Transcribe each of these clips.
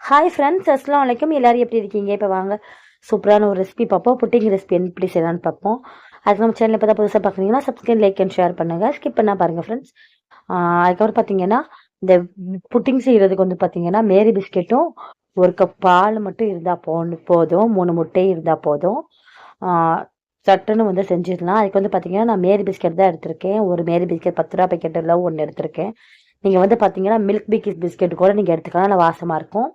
Hi friends, அஸ்ஸலாமு அலைக்கும். எல்லாரும் எப்படி இருக்கீங்க? இப்போ வாங்க சூப்பரான ஒரு ரெசிபி பார்ப்போம். புட்டிங் ரெசிபி எப்படி செய்யலாம்னு பார்ப்போம். அதுக்கு நம்ம சேனல் இப்போ தான் புதுசாக பார்க்குறீங்கன்னா சப்ஸ்கிரைப், லைக் அண்ட் ஷேர் பண்ணுங்கள். ஸ்கிப் பண்ணால் பாருங்கள் ஃப்ரெண்ட்ஸ். அதுக்கப்புறம் பார்த்தீங்கன்னா இந்த புட்டிங் செய்கிறதுக்கு வந்து பார்த்தீங்கன்னா மேரி பிஸ்கெட்டும் ஒரு கப் பால் மட்டும் இருந்தால் போதும். 3 முட்டை இருந்தால் போதும். சட்டுன்னு வந்து செஞ்சிடலாம். அதுக்கு வந்து பார்த்தீங்கன்னா நான் மேரி பிஸ்கெட் தான் எடுத்திருக்கேன். ஒரு மேரி பிஸ்கெட் 10 ரூபா பேக்கெட்டில் ஒன்று எடுத்திருக்கேன். நீங்கள் வந்து பார்த்தீங்கன்னா மில்க் பிஸ்கெட் கூட நீங்கள் எடுத்துக்கலாம், நல்லா வாசமாக இருக்கும்.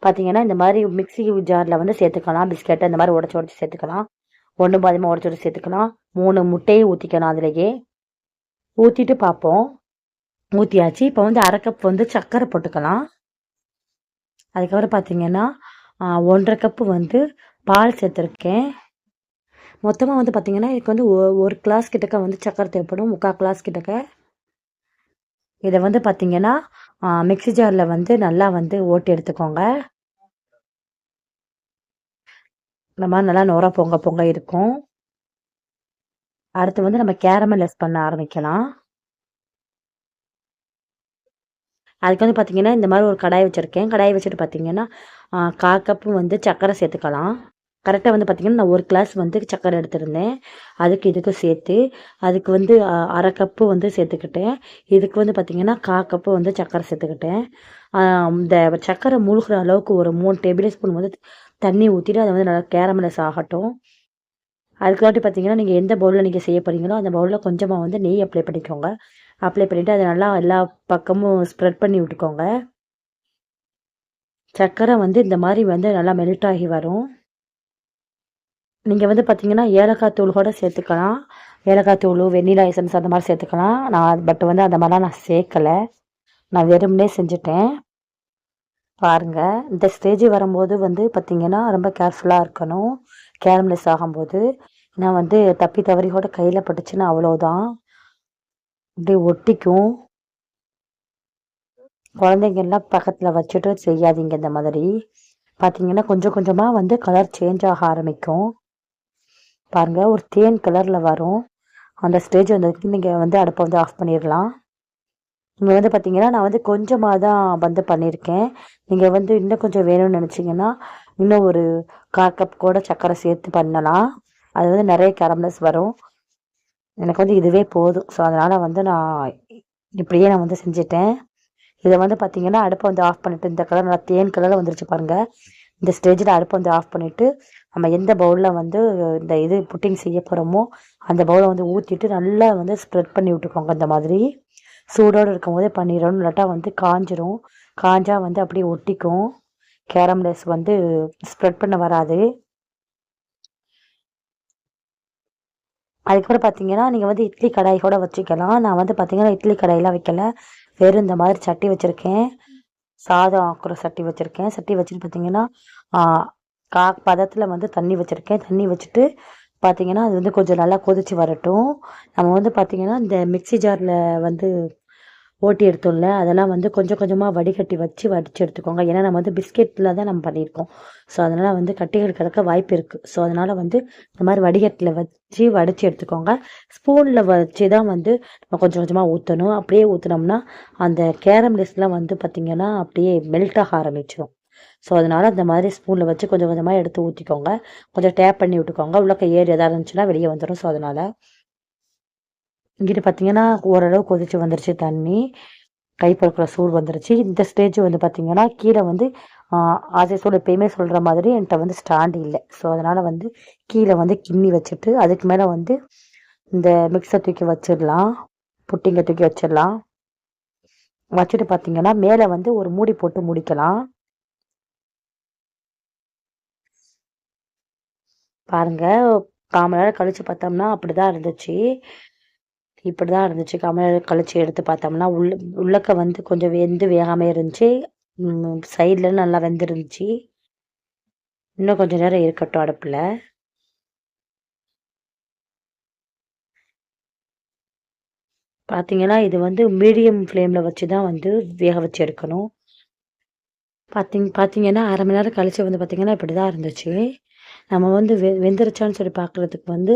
பார்த்தீங்கன்னா இந்த மாதிரி மிக்ஸி ஜாரில் வந்து சேர்த்துக்கலாம். பிஸ்கெட்டை இந்த மாதிரி உடச்சி சேர்த்துக்கலாம். 1 பாதியமாக உடச்சி சேர்த்துக்கலாம். 3 முட்டையை ஊற்றிக்கலாம். அதிலேயே ஊற்றிட்டு பார்ப்போம். ஊற்றியாச்சு. இப்போ வந்து 1/2 கப் வந்து சர்க்கரை போட்டுக்கலாம். அதுக்கப்புறம் பார்த்தீங்கன்னா 1/2 கப்பு வந்து பால் சேர்த்துருக்கேன். மொத்தமாக வந்து பார்த்தீங்கன்னா இதுக்கு வந்து ஒரு கிளாஸ் கிட்டக்க வந்து சர்க்கரை தேவைப்படும், 3/4 கிளாஸ் கிட்டக்க. இதை வந்து பார்த்தீங்கன்னா மிக்ஸி ஜாரில் வந்து நல்லா வந்து ஓட்டி எடுத்துக்கோங்க. இந்த மாதிரி நல்லா நோரா பொங்க இருக்கும். அடுத்து வந்து நம்ம கேரமலைஸ் பண்ண ஆரம்பிக்கலாம். அதுக்கு வந்து பார்த்தீங்கன்னா இந்த மாதிரி ஒரு கடாய் வச்சுருக்கேன். கடாய் வச்சுட்டு பார்த்தீங்கன்னா 1/4 கப்பு வந்து சர்க்கரை சேர்த்துக்கலாம். கரெக்டாக வந்து பார்த்தீங்கன்னா நான் 1 கிளாஸ் வந்து சர்க்கரை எடுத்திருந்தேன். இதுக்கு சேர்த்து அதுக்கு வந்து 1/2 கப்பு வந்து சேர்த்துக்கிட்டேன். இதுக்கு வந்து பார்த்தீங்கன்னா 1/4 கப்பு வந்து சர்க்கரை சேர்த்துக்கிட்டேன். இந்த சர்க்கரை மூழ்கிற அளவுக்கு ஒரு 3 டேபிள் ஸ்பூன் வந்து தண்ணி ஊற்றிட்டு அதை வந்து நல்லா கேரமலைஸ் ஆகட்டும். அதுக்காட்டி பார்த்தீங்கன்னா நீங்கள் எந்த பவுலில் நீங்கள் செய்ய போகிறீங்களோ அந்த பவுலில் கொஞ்சமாக வந்து நெய் அப்ளை பண்ணிக்கோங்க. அப்ளை பண்ணிவிட்டு அதை நல்லா எல்லா பக்கமும் ஸ்ப்ரெட் பண்ணி விட்டுக்கோங்க. சர்க்கரை வந்து இந்த மாதிரி வந்து நல்லா மெல்ட் ஆகி வரும். நீங்கள் வந்து பார்த்தீங்கன்னா ஏலக்காய் தூள் கூட சேர்த்துக்கலாம். ஏலக்காய் தூள், வெண்ணிலா எசன்ஸ் அந்த மாதிரி சேர்த்துக்கலாம். பட் வந்து அந்த மாதிரிலாம் நான் சேர்க்கலை. நான் வெறுமனே செஞ்சுட்டேன். பாருங்கள், இந்த ஸ்டேஜ் வரும்போது வந்து பார்த்தீங்கன்னா ரொம்ப கேர்ஃபுல்லாக இருக்கணும். கேரமலைஸ் ஆகும்போது நான் வந்து தப்பி தவறி கூட கையில் பட்டுச்சுன்னா அவ்வளோதான், அப்படியே ஒட்டிக்கும். குழந்தைங்கள்லாம் பக்கத்தில் வச்சுட்டு செய்யாதீங்க. இந்த மாதிரி பார்த்தீங்கன்னா கொஞ்சம் கொஞ்சமாக வந்து கலர் சேஞ்ச் ஆக ஆரம்பிக்கும். பாருங்கள், ஒரு தேன் கலரில் வரும். அந்த ஸ்டேஜ் வந்ததுக்கு நீங்கள் வந்து அடுப்பை வந்து ஆஃப் பண்ணிடலாம். இங்கே வந்து பார்த்தீங்கன்னா நான் வந்து கொஞ்சமாக தான் வந்து பண்ணியிருக்கேன். நீங்கள் வந்து இன்னும் கொஞ்சம் வேணும்னு நினச்சிங்கன்னா இன்னும் ஒரு 1/4 கப் கூட சர்க்கரை சேர்த்து பண்ணலாம். அது வந்து நிறைய கேரமலைஸ் வரும். எனக்கு வந்து இதுவே போதும். ஸோ அதனால் வந்து நான் இப்படியே நான் வந்து செஞ்சுட்டேன். இதை வந்து பார்த்தீங்கன்னா அடுப்பை வந்து ஆஃப் பண்ணிவிட்டு இந்த கலர் நல்லா தேன் கலரில் வந்துருச்சு பாருங்கள். இந்த ஸ்டேஜில் அடுப்பை வந்து ஆஃப் பண்ணிவிட்டு நம்ம எந்த பவுலில் வந்து இந்த புட்டிங் செய்ய போகிறோமோ அந்த பவுலை வந்து ஊற்றிட்டு நல்லா வந்து ஸ்ப்ரெட் பண்ணி விட்டுக்கோங்க. இந்த மாதிரி சூடோடு இருக்கும் போதே பண்ணிடணும், இல்லாட்டா வந்து காஞ்சிரும். காஞ்சா வந்து அப்படியே ஒட்டிக்கும். கேரமலைஸ் வந்து ஸ்ப்ரெட் பண்ண வராது. அதுக்கப்புறம் பார்த்தீங்கன்னா நீங்கள் வந்து இட்லி கடாய் கூட வச்சுக்கலாம். நான் வந்து பார்த்தீங்கன்னா இட்லி கடாயெலாம் வைக்கல, வெறும் இந்த மாதிரி சட்டி வச்சுருக்கேன். சாதம் ஆக்குற சட்டி வச்சுருக்கேன். சட்டி வச்சுட்டு பார்த்தீங்கன்னா பதத்தில் வந்து தண்ணி வச்சுருக்கேன். தண்ணி வச்சுட்டு பார்த்தீங்கன்னா அது வந்து கொஞ்சம் நல்லா கொதித்து வரட்டும். நம்ம வந்து பார்த்தீங்கன்னா இந்த மிக்ஸி ஜாரில் வந்து ஓட்டி எடுத்தோம்ல, அதெல்லாம் வந்து கொஞ்சம் கொஞ்சமாக வடிகட்டி வடித்து எடுத்துக்கோங்க. ஏன்னா நம்ம வந்து பிஸ்கெட்டில் தான் நம்ம பண்ணியிருக்கோம். ஸோ அதனால் வந்து கட்டிகள் கிடக்க வாய்ப்பு இருக்குது. ஸோ அதனால் வந்து இந்த மாதிரி வடிகட்டில் வச்சு வடித்து எடுத்துக்கோங்க. ஸ்பூனில் வச்சு தான் வந்து நம்ம கொஞ்சம் கொஞ்சமாக ஊற்றணும். அப்படியே ஊற்றினோம்னா அந்த கேரமலைஸ்லாம் வந்து பார்த்திங்கன்னா அப்படியே மெல்ட் ஆக ஆரம்பிச்சிடும். ஸோ அதனால் இந்த மாதிரி ஸ்பூனில் வச்சு கொஞ்சம் கொஞ்சமாக எடுத்து ஊற்றிக்கோங்க. கொஞ்சம் டேப் பண்ணி விட்டுக்கோங்க. உள்ளக்க ஏர் எதாவது இருந்துச்சுன்னா வெளியே வந்துடும். ஸோ அதனால் இங்கிட்டு பார்த்தீங்கன்னா ஓரளவு கொதிச்சு வந்துருச்சு தண்ணி. கை பொறுக்கிற சூடு வந்துருச்சு. இந்த ஸ்டேஜ் வந்து பார்த்தீங்கன்னா கீழே வந்து அதே சூடு எப்பயுமே சொல்கிற மாதிரி என்கிட்ட வந்து ஸ்டாண்டு இல்லை. ஸோ அதனால் வந்து கீழே வந்து கிண்ணி வச்சுட்டு அதுக்கு மேலே வந்து இந்த மிக்ஸை தூக்கி வச்சிடலாம். புட்டிங்கை தூக்கி வச்சிடலாம். வச்சுட்டு பார்த்தீங்கன்னா மேலே வந்து ஒரு மூடி போட்டு முடிக்கலாம். பாருங்கள், 1/4 மணி நேரம் கழித்து பார்த்தோம்னா அப்படி தான் இருந்துச்சு. இப்படி தான் இருந்துச்சு. கமலை கழிச்சு எடுத்து பார்த்தோம்னா உள்ளக்க வந்து கொஞ்சம் வேகாமல் இருந்துச்சு. சைடில் நல்லா வெந்துருந்துச்சு. இன்னும் கொஞ்சம் நேரம் இருக்கட்டும் அடுப்பில். பார்த்தீங்கன்னா இது வந்து மீடியம் ஃப்ளேமில் வச்சு தான் வந்து வேக வச்சு எடுக்கணும். பார்த்தீங்கன்னா 1/2 மணி நேரம் கழிச்சு வந்து பார்த்தீங்கன்னா இப்படி தான் இருந்துச்சு. நம்ம வந்து வெந்துருச்சான்னு சொல்லி பார்க்குறதுக்கு வந்து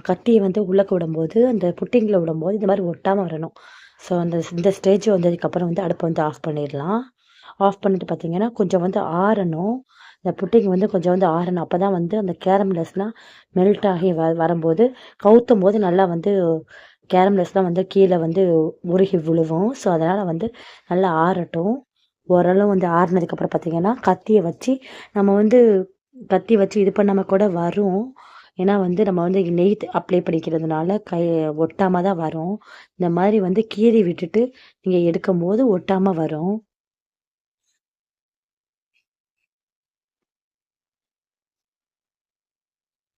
கட்டியை வந்து உள்ளக்க விடும்போது அந்த புட்டிங்கில் விடும்போது இந்த மாதிரி ஒட்டாமல் வரணும். ஸோ இந்த ஸ்டேஜ் வந்ததுக்கப்புறம் வந்து அடுப்பை வந்து ஆஃப் பண்ணிடலாம். ஆஃப் பண்ணிட்டு பார்த்தீங்கன்னா கொஞ்சம் வந்து ஆறணும். இந்த புட்டிங் வந்து கொஞ்சம் வந்து ஆறணும். அப்போ தான் வந்து அந்த கேரம்லெஸ்லாம் மெல்ட் ஆகி வரும்போது கவுத்தும் போது நல்லா வந்து கேரம்லெஸ்லாம் வந்து கீழே வந்து உருகி விழுவும். ஸோ அதனால் வந்து நல்லா ஆறட்டும். ஓரளவு வந்து ஆறுனதுக்கப்புறம் பார்த்தீங்கன்னா கத்தியை வச்சு நம்ம வந்து கத்தி வச்சு இது பண்ணாமல் கூட வரும். ஏன்னா வந்து நம்ம வந்து நெய் அப்ளை பண்ணிக்கிறதுனால ஒட்டாமல் தான் வரும். இந்த மாதிரி வந்து கீறி விட்டுட்டு நீங்கள் எடுக்கும்போது ஒட்டாமல் வரும்.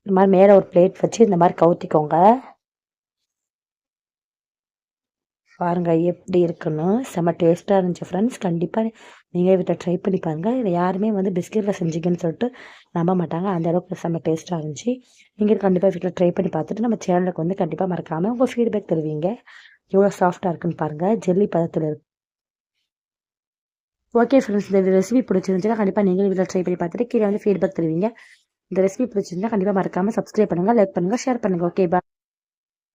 இந்த மாதிரி மேலே ஒரு பிளேட் வச்சு இந்த மாதிரி கவுத்திக்கோங்க. பாருங்க எப்படி இருக்குன்னு. செம்ம டேஸ்ட்டாக இருந்துச்சு ஃப்ரெண்ட்ஸ். கண்டிப்பாக நீங்கள் வீட்டில் ட்ரை பண்ணி பாருங்கள். இதை யாருமே வந்து பிஸ்கெட்டில் செஞ்சீங்கன்னு சொல்லிட்டு நம்ப மாட்டாங்க. அந்த அளவுக்கு செம்ம டேஸ்ட்டாக இருந்துச்சு. நீங்கள் கண்டிப்பாக வீட்டில் ட்ரை பண்ணி பார்த்துட்டு நம்ம சேனலுக்கு வந்து கண்டிப்பாக மறக்காமல் உங்கள் ஃபீட்பேக் தருவீங்க. எவ்வளோ சாஃப்டாக இருக்குன்னு பாருங்கள். ஜெல்லி பதத்தில் இருக்கு. ஓகே ஃப்ரெண்ட்ஸ், இந்த ரெசிபி பிடிச்சிருந்துச்சுன்னா கண்டிப்பாக நீங்களும் வீட்டில் ட்ரை பண்ணி பார்த்துட்டு கீழே வந்து ஃபீட்பேக் தருவீங்க. இந்த ரெசிபி பிடிச்சிருந்தா கண்டிப்பாக மறக்காமல் சப்ஸ்கிரைப் பண்ணுங்கள், லைக் பண்ணுங்கள், ஷேர் பண்ணுங்கள். Okay, by.